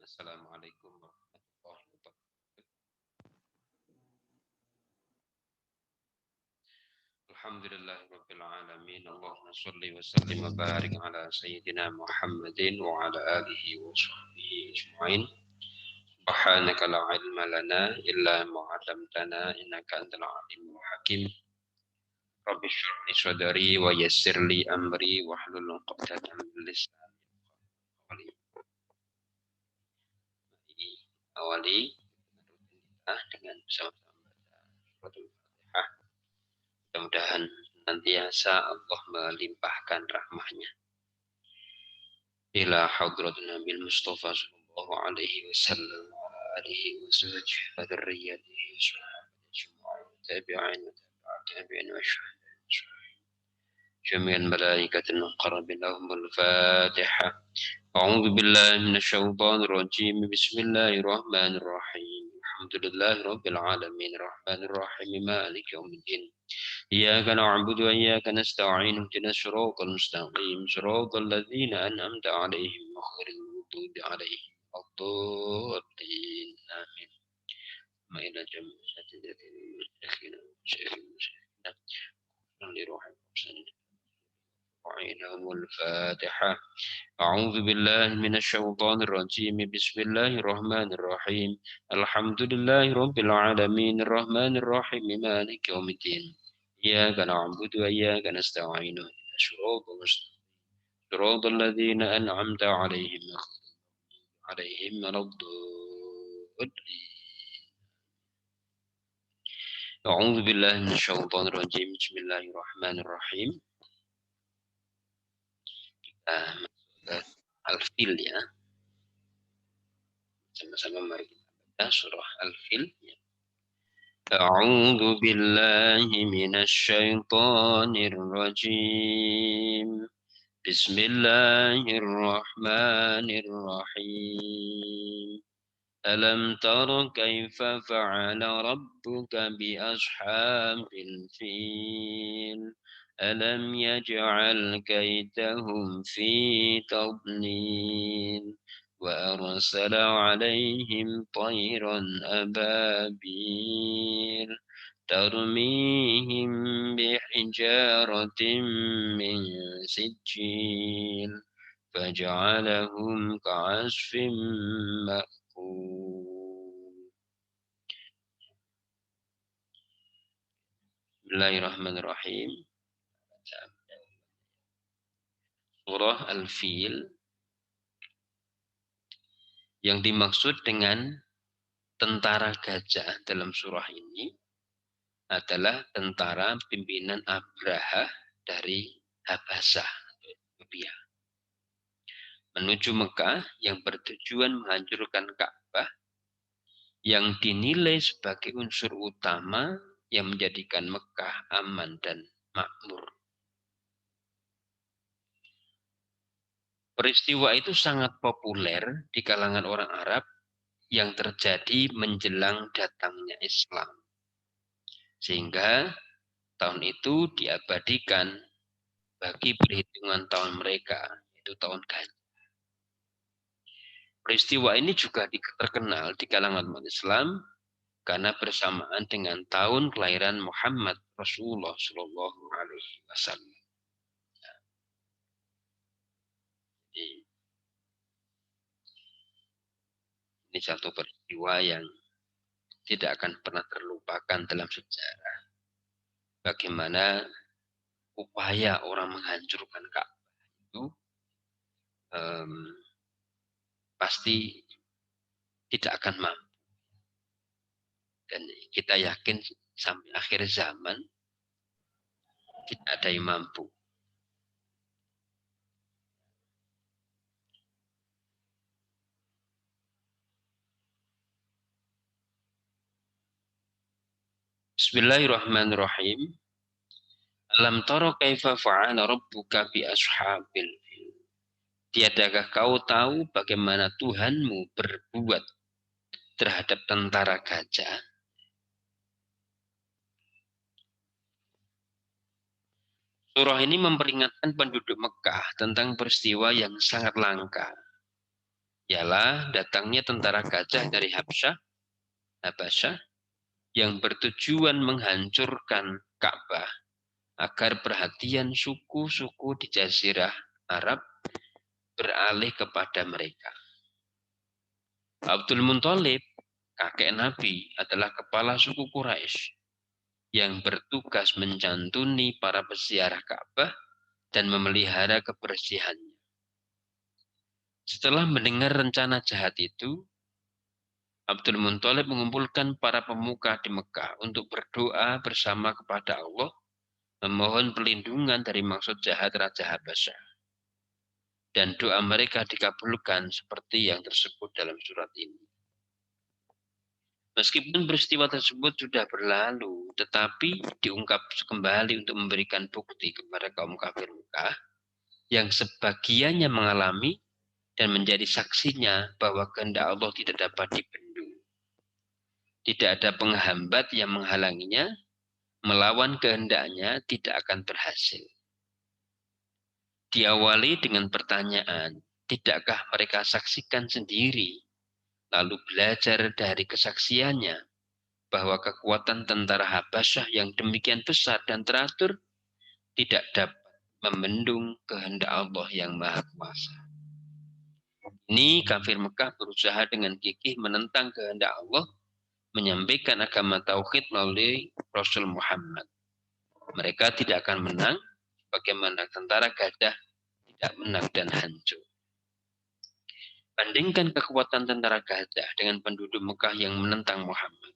Assalamualaikum warahmatullahi wabarakatuh. Alhamdulillahirabbil alamin. Allahumma shalli wa sallim wa barik ala sayyidina Muhammadin wa ala alihi wa sahbihi ajma'in. Subhanaka la ilma lana illa ma 'allamtana innaka antal alimul hakim. Rabbi shrah li sadri wa yassir li amri wahlul 'uqdatam min lisani yafqahu qawli. Awali dengan bersama-sama baca suratul Fatihah. Mudah-mudahan senantiasa Allah melimpahkan rahmahnya ila hadrat Nabi Mustafa sallallahu alaihi wasallam wa alihi wa sahbihi wa dzurriyyatihi tabi'in wa tabi'in wa jami'al malaikatil muqarrabin lahumul fatihah. A'udzu billahi minasy syaithanir rajim. Bismillahirrahmanirrahim. Alhamdulillahi rabbil alamin arrahmanir rahim maliki yaumiddin. إياك نعبد وإياك نستعين اهدنا الصراط المستقيم صراط الذين أنعمت عليهم غير المغضوب عليهم ولا الضالين آمين ما إلى جمع سجدة مشايخنا ومشايخنا لروح المحسنين وعينهم الفاتحة. أعوذ بالله من الشيطان الرجيم بسم الله الرحمن الرحيم الحمد لله رب العالمين الرحمن الرحيم مالك يوم الدين إياك نعبد وإياك نستعين اهدنا الصراط المستقيم صراط الذين أنعمت عليهم ولا الضالين. أعوذ بالله من الشيطان الرجيم بسم الله الرحمن الرحيم. Al-Fil ya. Sama-sama mari kita baca surah Al-Fil. أعوذ بالله من الشيطان الرجيم بسم الله الرحمن الرحيم ألم تر كيف فعل ربك بأصحاب الفيل ألم يجعل كيدهم في تضليل وأرسل عليهم طيرا أبابيل ترميهم بحجارة من سجيل فجعلهم كعصف مأكول. Bismillahirrahmanirrahim. Surah Al-Fil. Yang dimaksud dengan tentara gajah dalam surah ini adalah tentara pimpinan Abraha dari Habasyah, Ethiopia, menuju Mekah yang bertujuan menghancurkan Ka'bah yang dinilai sebagai unsur utama yang menjadikan Mekah aman dan makmur. Peristiwa itu sangat populer di kalangan orang Arab yang terjadi menjelang datangnya Islam. Sehingga tahun itu diabadikan bagi perhitungan tahun mereka, yaitu tahun gajah. Peristiwa ini juga terkenal di kalangan umat Islam karena bersamaan dengan tahun kelahiran Muhammad Rasulullah Shallallahu Alaihi Wasallam. Ini satu peristiwa yang tidak akan pernah terlupakan dalam sejarah. Bagaimana upaya orang menghancurkan Ka'bah itu pasti tidak akan mampu. Dan kita yakin sampai akhir zaman tidak ada yang mampu. Bismillahirrahmanirrahim. Alam tara kaifa fa'ala rabbuka bi ashabil fil. Tiadakah kau tahu bagaimana Tuhanmu berbuat terhadap tentara gajah? Surah ini memperingatkan penduduk Mekah tentang peristiwa yang sangat langka, ialah datangnya tentara gajah dari Habasyah yang bertujuan menghancurkan Ka'bah agar perhatian suku-suku di Jazirah Arab beralih kepada mereka. Abdul Muthalib, kakek Nabi, adalah kepala suku Quraisy yang bertugas mencantuni para peziarah Ka'bah dan memelihara kebersihannya. Setelah mendengar rencana jahat itu, Abdul Muthalib mengumpulkan para pemuka di Mekah untuk berdoa bersama kepada Allah, memohon perlindungan dari maksud jahat Raja Habasyah. Dan doa mereka dikabulkan seperti yang tersebut dalam surat ini. Meskipun peristiwa tersebut sudah berlalu, tetapi diungkap kembali untuk memberikan bukti kepada kaum kafir Mekah yang sebagiannya mengalami dan menjadi saksinya bahwa kehendak Allah tidak dapat dibendung. Tidak ada penghambat yang menghalanginya, melawan kehendaknya tidak akan berhasil. Diawali dengan pertanyaan, tidakkah mereka saksikan sendiri, lalu belajar dari kesaksiannya, bahwa kekuatan tentara Habasyah yang demikian besar dan teratur tidak dapat membendung kehendak Allah yang Maha Kuasa. Ini kafir Mekah berusaha dengan gigih menentang kehendak Allah, menyampaikan agama tauhid melalui Rasul Muhammad. Mereka tidak akan menang, bagaimana tentara gajah tidak menang dan hancur. Bandingkan kekuatan tentara gajah dengan penduduk Mekah yang menentang Muhammad.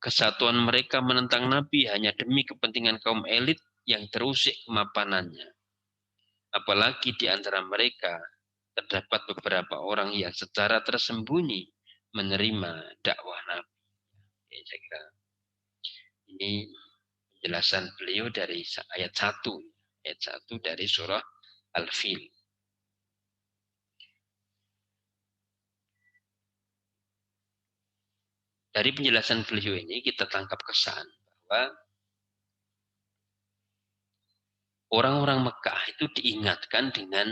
Kesatuan mereka menentang Nabi hanya demi kepentingan kaum elit yang terusik kemapanannya. Apalagi di antara mereka terdapat beberapa orang yang secara tersembunyi menerima dakwah Nabi. Saya kira ini penjelasan beliau dari ayat 1 dari surah Al-Fil. Dari penjelasan beliau ini kita tangkap kesan bahwa orang-orang Mekah itu diingatkan dengan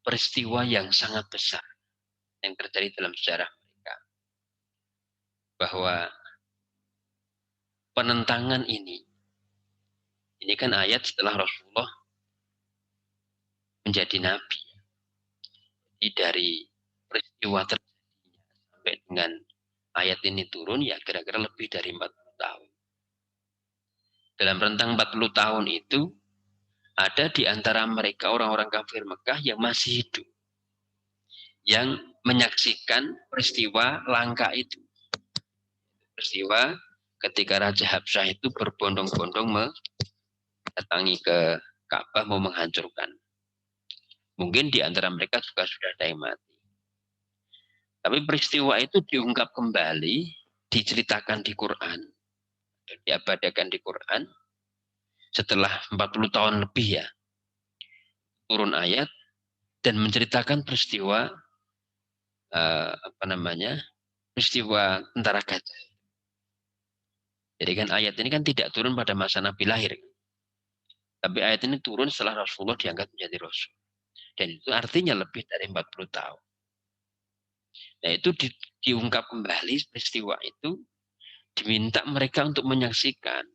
peristiwa yang sangat besar yang terjadi dalam sejarah mereka. Bahwa penentangan ini kan ayat setelah Rasulullah menjadi nabi. Jadi dari peristiwa terjadinya sampai dengan ayat ini turun ya kira-kira lebih dari 40 tahun. Dalam rentang 40 tahun itu ada di antara mereka orang-orang kafir Mekah yang masih hidup, yang menyaksikan peristiwa langka itu. Peristiwa ketika Raja Habsyah itu berbondong-bondong mendatangi ke Ka'bah mau menghancurkan. Mungkin di antara mereka juga sudah ada yang mati. Tapi peristiwa itu diungkap kembali, diceritakan di Quran, diabadikan di Quran. Setelah 40 tahun lebih ya, turun ayat dan menceritakan peristiwa peristiwa tentara gajah. Jadi kan ayat ini kan tidak turun pada masa Nabi lahir. Tapi ayat ini turun setelah Rasulullah diangkat menjadi Rasul. Dan itu artinya lebih dari 40 tahun. Nah itu diungkap kembali peristiwa itu, diminta mereka untuk menyaksikan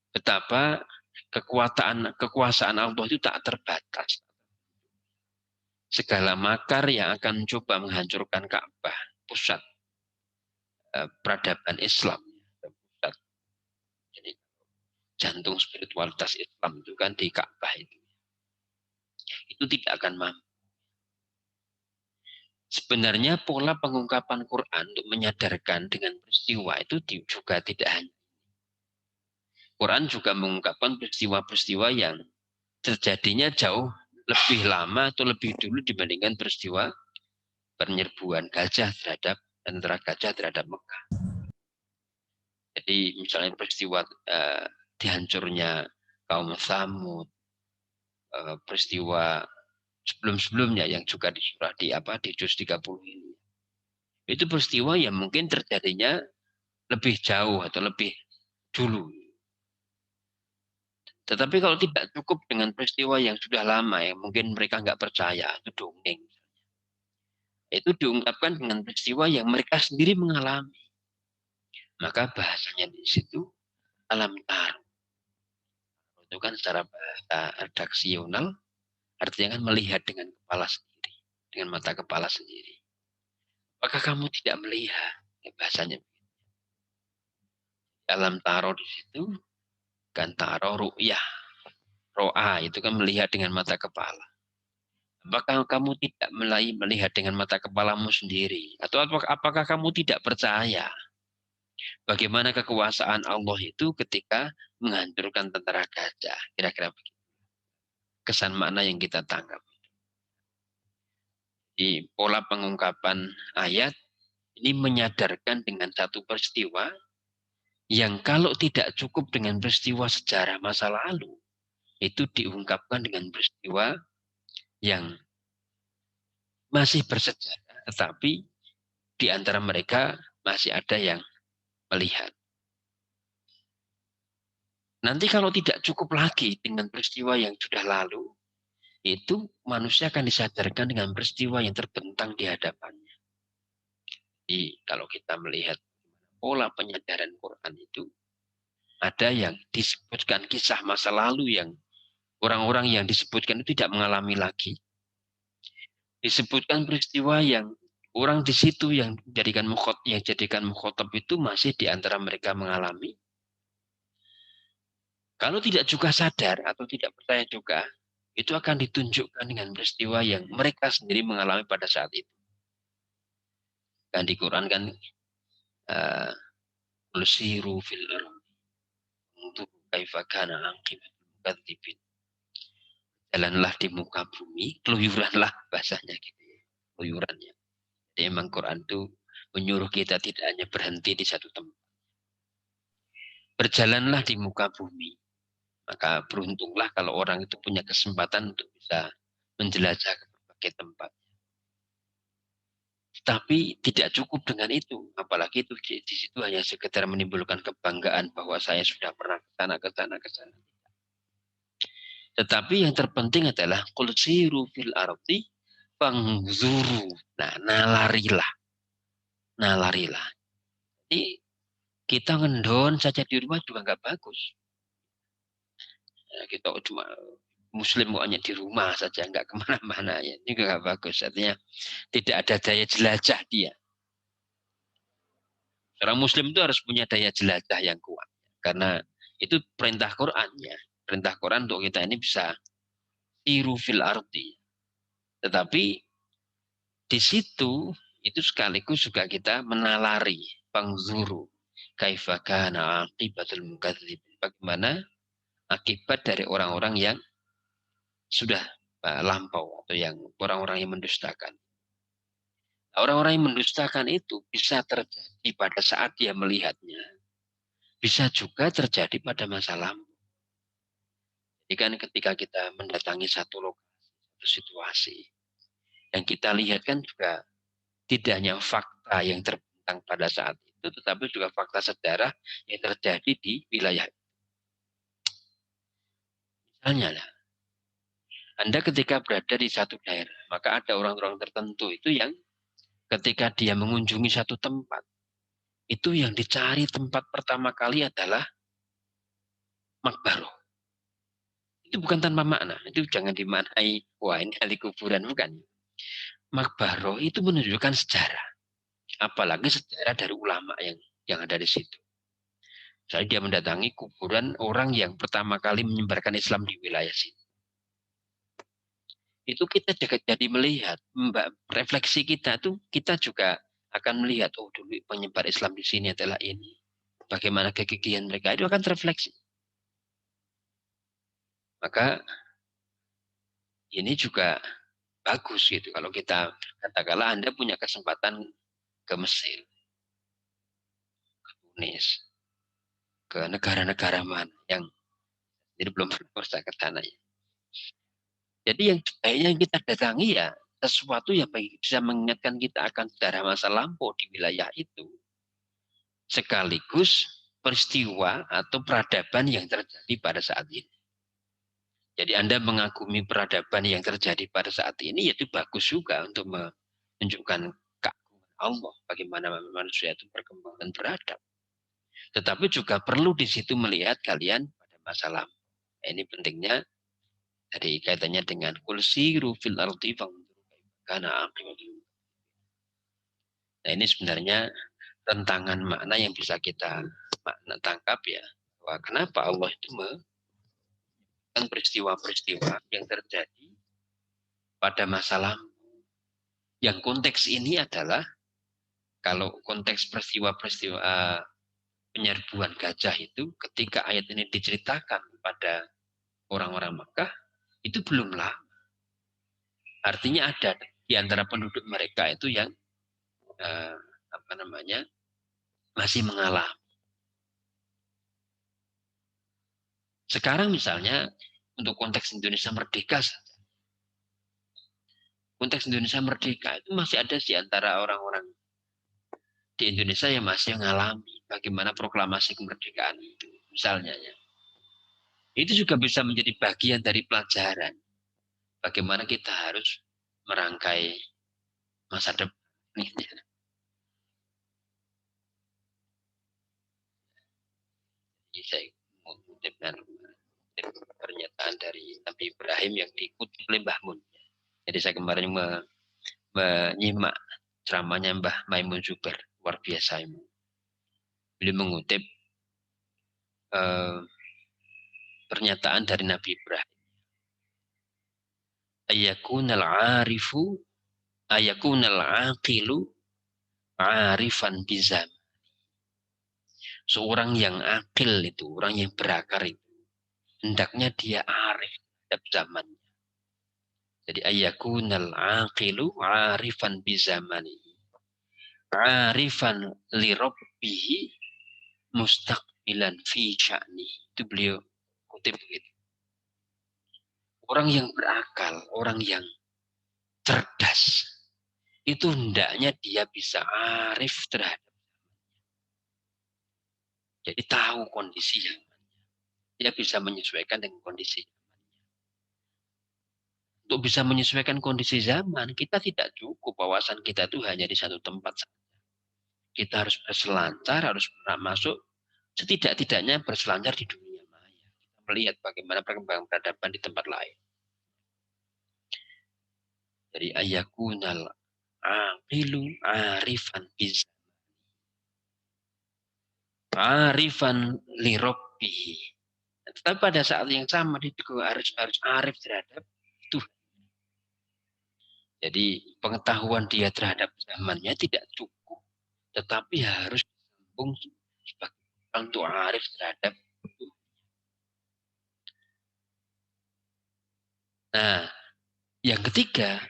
betapa kekuasaan Allah itu tak terbatas. Segala makar yang akan mencoba menghancurkan Ka'bah, pusat peradaban Islam. Pusat. Jadi jantung spiritualitas Islam itu kan di Ka'bah itu. Itu tidak akan mampu. Sebenarnya pola pengungkapan Quran untuk menyadarkan dengan peristiwa itu juga tidak hanya. Quran juga mengungkapkan peristiwa-peristiwa yang terjadinya jauh lebih lama atau lebih dulu dibandingkan peristiwa penyerbuan gajah terhadap tentara gajah terhadap Mekah. Jadi misalnya peristiwa dihancurnya kaum Tsamud, peristiwa sebelum-sebelumnya yang juga di surah di juz 30 ini. Itu peristiwa yang mungkin terjadinya lebih jauh atau lebih dulu. Tetapi kalau tidak cukup dengan peristiwa yang sudah lama, yang mungkin mereka nggak percaya, itu dongeng. Itu diungkapkan dengan peristiwa yang mereka sendiri mengalami. Maka bahasanya di situ alam taruh. Itu kan secara bahasa redaksional, artinya kan melihat dengan kepala sendiri, dengan mata kepala sendiri. Apakah kamu tidak melihat? Ya, bahasanya alam taruh di situ kan taruh ru'yah. Ro'a itu kan melihat dengan mata kepala. Apakah kamu tidak melihat dengan mata kepalamu sendiri? Atau apakah kamu tidak percaya bagaimana kekuasaan Allah itu ketika menghancurkan tentara gajah? Kira-kira begitu. Kesan makna yang kita tangkap. Di pola pengungkapan ayat ini menyadarkan dengan satu peristiwa yang kalau tidak cukup dengan peristiwa sejarah masa lalu, itu diungkapkan dengan peristiwa yang masih bersejarah, tetapi di antara mereka masih ada yang melihat. Nanti kalau tidak cukup lagi dengan peristiwa yang sudah lalu, itu manusia akan disadarkan dengan peristiwa yang terbentang di hadapannya. Jadi kalau kita melihat pola penyadaran Quran itu, ada yang disebutkan kisah masa lalu yang orang-orang yang disebutkan itu tidak mengalami lagi. Disebutkan peristiwa yang orang di situ yang jadikan mukhotob itu masih di antara mereka mengalami. Kalau tidak juga sadar atau tidak percaya juga, itu akan ditunjukkan dengan peristiwa yang mereka sendiri mengalami pada saat itu. Dan di Quran kan Siru fil ardi untuk kaifa kana aqibatul mukadzibin. Jalanlah di muka bumi, keluyuranlah bahasanya gitu ya. Keluyurannya. Jadi emang Quran itu menyuruh kita tidak hanya berhenti di satu tempat. Berjalanlah di muka bumi. Maka beruntunglah kalau orang itu punya kesempatan untuk bisa menjelajah ke berbagai tempat. Tapi tidak cukup dengan itu. Apalagi itu di situ hanya sekedar menimbulkan kebanggaan bahwa saya sudah pernah ke sana, ke sana, ke sana. Tetapi yang terpenting adalah qul siru fil ardi fangzuru. Nah, nalarilah. Nalarilah. Jadi kita ngendon saja di rumah juga nggak bagus. Ya, kita cuma Muslim hanya di rumah saja, nggak kemana-mana. Ya. Ini nggak bagus. Artinya tidak ada daya jelajah dia. Orang Muslim itu harus punya daya jelajah yang kuat. Karena itu perintah Quran ya. Perintah Quran untuk kita ini bisa tiru fil ardi. Tetapi di situ itu sekaligus juga kita menalari pangzuru kaifa kana aqibatul mukadzibin. Bagaimana akibat dari orang-orang yang sudah lampau atau yang orang-orang yang mendustakan. Orang-orang yang mendustakan itu bisa terjadi pada saat dia melihatnya. Bisa juga terjadi pada masa lalu. Jadi kan ketika kita mendatangi satu lokasi, satu situasi, yang kita lihat kan juga tidak hanya fakta yang terbentang pada saat itu, tetapi juga fakta sejarah yang terjadi di wilayah. Misalnya lah, Anda ketika berada di satu daerah, maka ada orang-orang tertentu itu yang ketika dia mengunjungi satu tempat, itu yang dicari tempat pertama kali adalah makbaroh. Itu bukan tanpa makna, itu jangan dimaknai, wah ini ahli kuburan, bukan. Makbaroh itu menunjukkan sejarah, apalagi sejarah dari ulama yang ada di situ. Jadi dia mendatangi kuburan orang yang pertama kali menyebarkan Islam di wilayah situ. Itu kita jadi melihat, refleksi kita tuh kita juga akan melihat, oh dulu penyebar Islam di sini adalah ini. Bagaimana kegigihan mereka itu akan terefleksi. Maka ini juga bagus gitu kalau kita katakanlah Anda punya kesempatan ke Mesir, ke Tunis, ke negara-negara mana yang jadi belum pernah ke sana ya. Jadi yang kayaknya kita datangi ya sesuatu yang bisa mengingatkan kita akan sejarah masa lampau di wilayah itu. Sekaligus peristiwa atau peradaban yang terjadi pada saat ini. Jadi Anda mengagumi peradaban yang terjadi pada saat ini, itu bagus juga untuk menunjukkan keagungan Allah, bagaimana manusia itu berkembang dan beradab. Tetapi juga perlu di situ melihat kalian pada masa lalu. Ini pentingnya dari kaitannya dengan kul siru fil ardi karena nah ini sebenarnya tentangan makna yang bisa kita makna tangkap ya. Bahwa kenapa Allah itu melakukan peristiwa-peristiwa yang terjadi pada masa lalu. Yang konteks ini adalah kalau konteks peristiwa-peristiwa penyerbuan gajah itu ketika ayat ini diceritakan pada orang-orang Makkah itu belum lama. Artinya ada di antara penduduk mereka itu yang masih mengalami. Sekarang misalnya untuk konteks Indonesia merdeka, konteks Indonesia merdeka itu masih ada di antara orang-orang di Indonesia yang masih mengalami bagaimana proklamasi kemerdekaan itu, misalnya ya. Itu juga bisa menjadi bagian dari pelajaran bagaimana kita harus merangkai masa depan. Saya mengutip pernyataan dari Nabi Ibrahim yang diikuti oleh Mbah Mun. Jadi saya kemarin menyimak ceramahnya Mbah Maimun Zubair, luar biasa ini. Beliau mengutip pernyataan dari Nabi Ibrahim. Ayakunal arifu, ayakunal aqilu, arifan bizam. Seorang yang akil itu, orang yang berakar itu, hendaknya dia arif terhadap zamannya. Jadi ayakunal aqilu, arifan bizamani. Arifan li rabbihi mustaqbilan fi sya'ni. Itu beliau kutip begitu. Orang yang berakal, orang yang cerdas, itu hendaknya dia bisa arif terhadap. Jadi tahu kondisi yang dia bisa menyesuaikan dengan kondisi. Untuk bisa menyesuaikan kondisi zaman, kita tidak cukup wawasan kita itu hanya di satu tempat. Kita harus berselancar, harus masuk setidak-tidaknya berselancar di dunia maya. Kita melihat bagaimana perkembangan peradaban di tempat lain. Dari ayakunal aqilu arifan biz arifan li rabbihi. Tetapi pada saat yang sama dia juga harus arif terhadap Tuhan. Jadi pengetahuan dia terhadap zamannya tidak cukup, tetapi harus disambung untuk arif terhadap Tuhan. Nah, yang ketiga,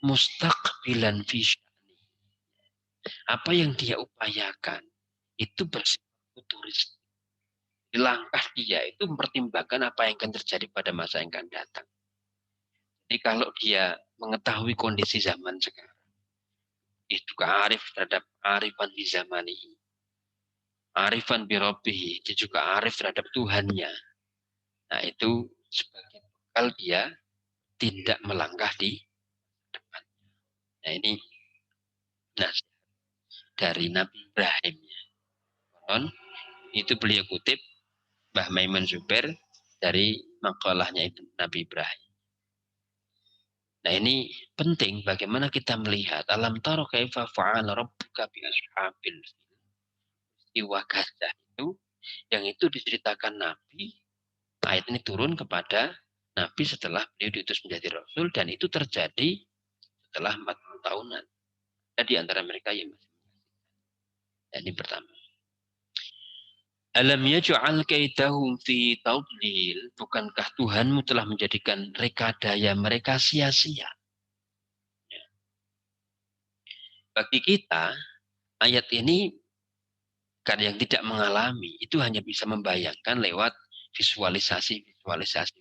mustaqbilan fi sya'ni. Apa yang dia upayakan itu bersifat futuris. Langkah dia itu mempertimbangkan apa yang akan terjadi pada masa yang akan datang. Jadi kalau dia mengetahui kondisi zaman sekarang, itu juga arif terhadap arifan di zamanihi. Arifan birabbihi, dia juga arif terhadap Tuhannya. Nah itu sebagai bekal dia tidak melangkah di depan. Nah ini nasihat dari Nabi Ibrahim. Itu beliau kutip Mbah Maimun Zubair dari makalahnya itu Nabi Ibrahim. Nah ini penting bagaimana kita melihat alam taro kaifa fa'ala rabbuka bi ashabil iwa gajah itu yang diceritakan Nabi. Ayat ini turun kepada Nabi setelah beliau diutus menjadi Rasul dan itu terjadi setelah 40 tahunan. Ada di antara mereka yang masih menyaksikan. Ini pertama. Alam yaj'al kaidahum fi tadlil. Bukankah Tuhanmu telah menjadikan rekadaya mereka sia-sia? Bagi kita, ayat ini kan yang tidak mengalami itu hanya bisa membayangkan lewat visualisasi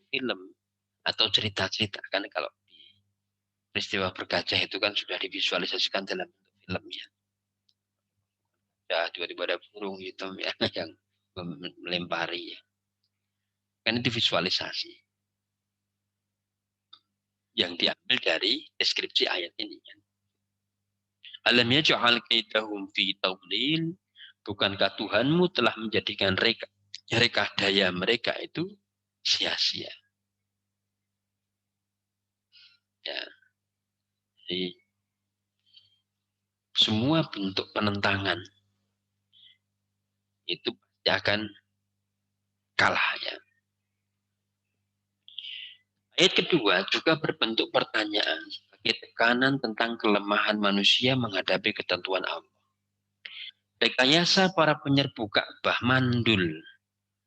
film atau cerita-cerita. Kan kalau peristiwa bergajah itu kan sudah divisualisasikan dalam film ya. Ya tiba-tiba ada burung hitam ya yang melempari ya. Kan itu visualisasi. yang diambil dari deskripsi ayat ini. Alam yaj'al kaidahum fi tadlil, bukankah Tuhanmu telah menjadikan reka daya mereka itu sia-sia. Ya, jadi semua bentuk penentangan itu pasti akan kalah ya. Ayat kedua juga berbentuk pertanyaan sebagai tekanan tentang kelemahan manusia menghadapi ketentuan Allah. Rekayasa para penyerbu Ka'bah mandul,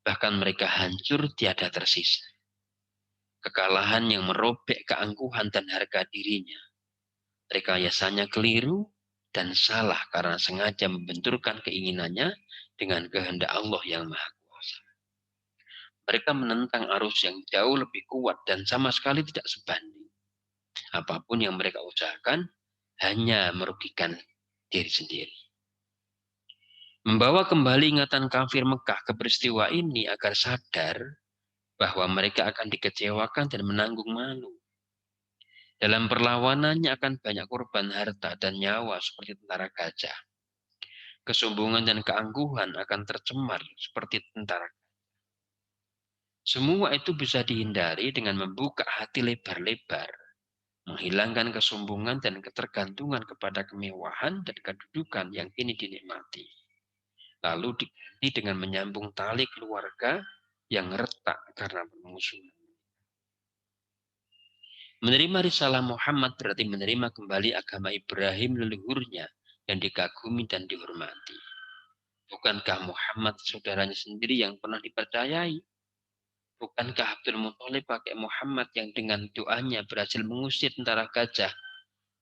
bahkan mereka hancur tiada tersisa. Kekalahan yang merobek keangkuhan dan harga dirinya. Rekayasanya keliru dan salah karena sengaja membenturkan keinginannya dengan kehendak Allah yang Maha Kuasa. Mereka menentang arus yang jauh lebih kuat dan sama sekali tidak sebanding. Apapun yang mereka usahakan hanya merugikan diri sendiri. Membawa kembali ingatan kafir Mekah ke peristiwa ini agar sadar bahwa mereka akan dikecewakan dan menanggung malu. Dalam perlawanannya akan banyak korban harta dan nyawa seperti tentara gajah. Kesombongan dan keangkuhan akan tercemar seperti tentara. Semua itu bisa dihindari dengan membuka hati lebar-lebar, menghilangkan kesombongan dan ketergantungan kepada kemewahan dan kedudukan yang kini dinikmati. Lalu diganti dengan menyambung tali keluarga yang retak karena bermusuhan. Menerima risalah Muhammad berarti menerima kembali agama Ibrahim leluhurnya yang dikagumi dan dihormati. Bukankah Muhammad saudaranya sendiri yang pernah dipercayai? Bukankah Abdul Muthalib pakai Muhammad yang dengan doanya berhasil mengusir tentara gajah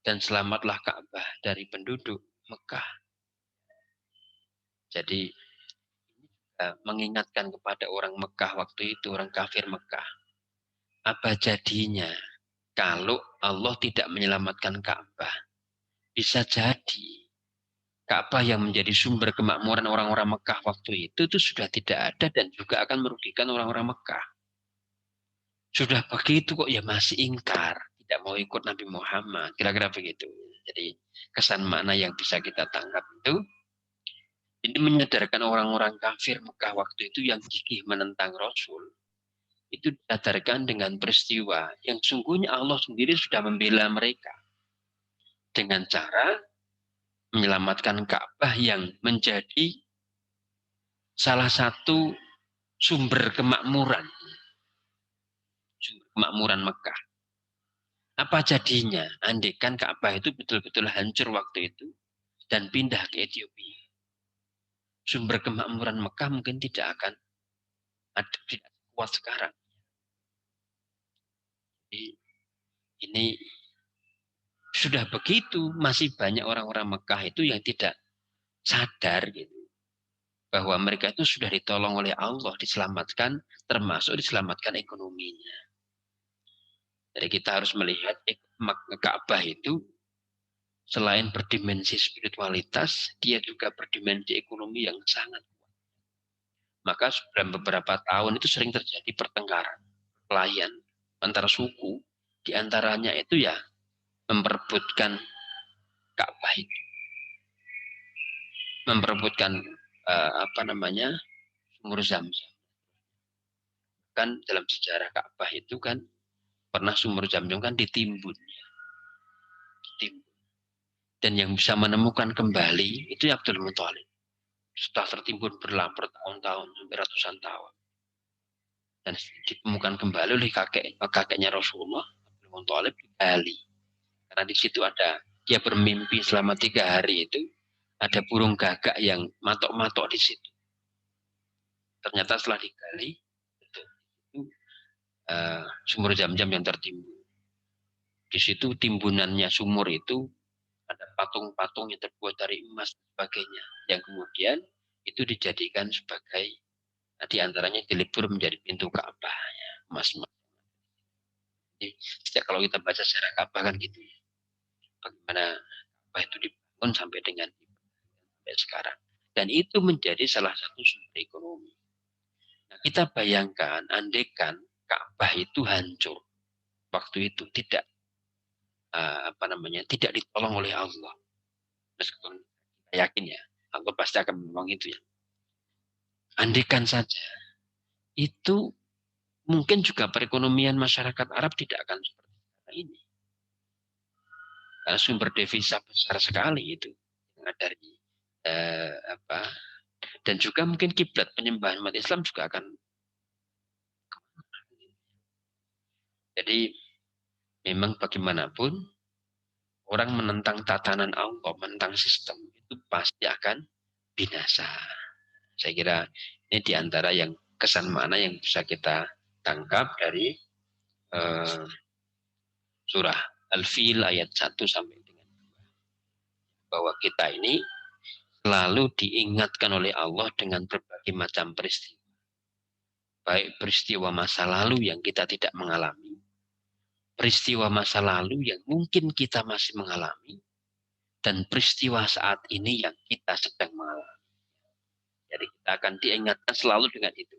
dan selamatlah Ka'bah dari penduduk Mekah? Jadi mengingatkan kepada orang Mekah waktu itu, orang kafir Mekah. Apa jadinya kalau Allah tidak menyelamatkan Ka'bah? Bisa jadi Ka'bah yang menjadi sumber kemakmuran orang-orang Mekah waktu itu sudah tidak ada dan juga akan merugikan orang-orang Mekah. Sudah begitu kok ya masih ingkar, tidak mau ikut Nabi Muhammad, kira-kira begitu. Jadi kesan makna yang bisa kita tangkap itu, ini menyadarkan orang-orang kafir Mekah waktu itu yang gigih menentang Rasul, itu disadarkan dengan peristiwa yang sungguhnya Allah sendiri sudah membela mereka dengan cara menyelamatkan Ka'bah yang menjadi salah satu sumber kemakmuran Mekah. Apa jadinya andaikan Ka'bah itu betul-betul hancur waktu itu dan pindah ke Ethiopia? Sumber kemakmuran Mekah mungkin tidak akan ada, tidak kuat sekarang. Jadi, ini sudah begitu, masih banyak orang-orang Mekah itu yang tidak sadar gitu, bahwa mereka itu sudah ditolong oleh Allah, diselamatkan, termasuk diselamatkan ekonominya. Jadi kita harus melihat Ka'bah itu selain berdimensi spiritualitas, dia juga berdimensi ekonomi yang sangat kuat. Maka dalam beberapa tahun itu sering terjadi pertengkaran, perkelahian antara suku, diantaranya itu ya memperebutkan Ka'bah itu, memperebutkan sumur Zam-Zam. Kan dalam sejarah Ka'bah itu kan pernah sumur Zam-Zam kan ditimbun. Dan yang bisa menemukan kembali itu Abdul Muthalib. Setelah tertimbun bertahun-tahun, sampai ratusan tahun. Dan ditemukan kembali oleh kakeknya Rasulullah, Abdul Muthalib di Bali. Karena di situ ada, dia bermimpi selama 3 hari itu, ada burung gagak yang matok-matok di situ. Ternyata setelah digali, itu sumur Zam-Zam yang tertimbun. Di situ timbunannya sumur itu ada patung-patung yang terbuat dari emas dan sebagainya, yang kemudian itu dijadikan sebagai diantaranya dilebur menjadi pintu Ka'bah, ya, emas-emas. Jadi sejak kalau kita baca sejarah Ka'bah kan gitu, bagaimana Ka'bah itu dibangun sampai dengan sampai sekarang, dan itu menjadi salah satu sumber ekonomi. Nah, kita bayangkan, andaikan Ka'bah itu hancur waktu itu, tidak tidak ditolong oleh Allah. Meskipun yakin ya, Allah pasti akan menolong itu ya. Andaikan saja itu mungkin juga perekonomian masyarakat Arab tidak akan seperti ini. Karena sumber devisa besar sekali itu dari apa dan juga mungkin kiblat penyembahan umat Islam juga akan. Jadi memang bagaimanapun orang menentang tatanan Allah, menentang sistem itu pasti akan binasa. Saya kira ini diantara yang kesan makna yang bisa kita tangkap dari uh, surah Al-Fil ayat 1 sampai dengan 2. Bahwa kita ini selalu diingatkan oleh Allah dengan berbagai macam peristiwa. Baik peristiwa masa lalu yang kita tidak mengalami, peristiwa masa lalu yang mungkin kita masih mengalami, dan peristiwa saat ini yang kita sedang mengalami. Jadi kita akan diingatkan selalu dengan itu.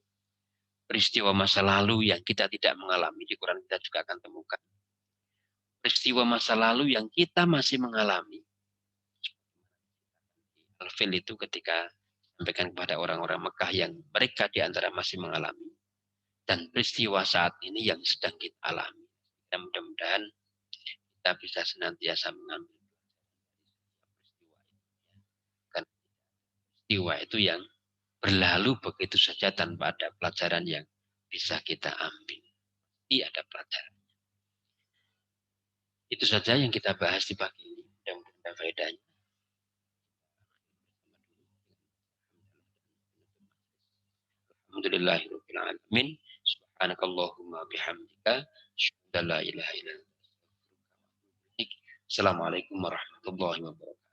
Peristiwa masa lalu yang kita tidak mengalami, di Quran kita juga akan temukan. Peristiwa masa lalu yang kita masih mengalami. Al-Fil itu ketika sampaikan kepada orang-orang Mekah yang mereka di antara masih mengalami. Dan peristiwa saat ini yang sedang kita alami. Dan mudah-mudahan kita bisa senantiasa mengambil peristiwa itu yang berlalu begitu saja tanpa ada pelajaran yang bisa kita ambil. Iya, ada pelajaran. Itu saja yang kita bahas di pagi ini. Mudah-mudahan ada faedahnya. Alhamdulillahirabbil alamin. Subhanakallahumma bihamdika asyhadu an la ilaha illa anta. Assalamualaikum warahmatullahi wabarakatuh.